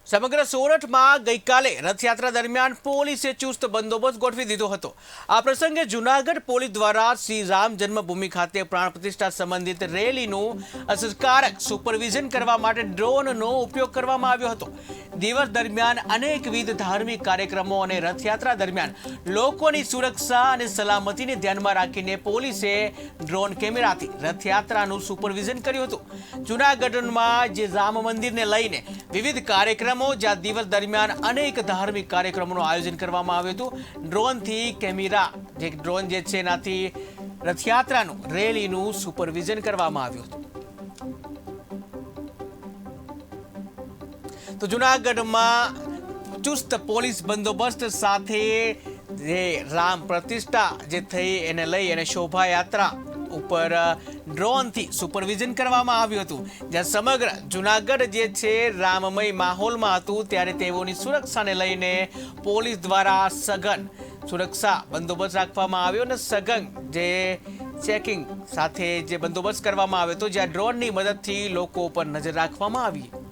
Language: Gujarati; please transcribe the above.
સમગ્ર સોરઠમાં ગઈકાલે રથયાત્રા દરમિયાન પોલીસે ચુસ્ત બંદોબસ્ત ગોઠવી દીધો હતો। આ પ્રસંગે જૂનાગઢ પોલીસ દ્વારા શ્રી રામ જન્મભૂમિ ખાતે પ્રાણ પ્રતિષ્ઠા સંબંધિત રેલીનું અસરકારક સુપરવિઝન કરવા માટે ડ્રોનનો ઉપયોગ કરવામાં આવ્યો હતો। દિવસ દરમિયાન અનેકવિધ ધાર્મિક કાર્યક્રમો અને રથયાત્રા દરમિયાન લોકોની સુરક્ષા અને સલામતીને ધ્યાનમાં રાખીને પોલીસે ડ્રોન કેમેરાથી રથયાત્રાનું સુપરવિઝન કર્યું હતું। જૂનાગઢમાં જે રામ મંદિરને લઈને વિવિધ કાર્યક્રમો જ્યાં દિવસ દરમિયાન અનેક ધાર્મિક કાર્યક્રમોનું આયોજન કરવામાં આવ્યું હતું। ડ્રોનથી કેમેરા જે ડ્રોન જે છે એનાથી રથયાત્રાનું રેલીનું સુપરવિઝન કરવામાં આવ્યું હતું। તો જૂનાગઢમાં ચુસ્ત પોલીસ બંદોબસ્ત સાથે જે રામ પ્રતિષ્ઠા જે થઈ એને લઈ અને શોભાયાત્રા ઉપર ડ્રોનથી સુપરવિઝન કરવામાં આવ્યું હતું, જ્યાં સમગ્ર જૂનાગઢ જે છે રામમય માહોલમાં હતું। ત્યારે તેઓની સુરક્ષાને લઈને પોલીસ દ્વારા સઘન સુરક્ષા બંદોબસ્ત રાખવામાં આવ્યો અને સઘન જે ચેકિંગ સાથે જે બંદોબસ્ત કરવામાં આવ્યો હતો, જ્યાં ડ્રોનની મદદથી લોકો ઉપર નજર રાખવામાં આવી।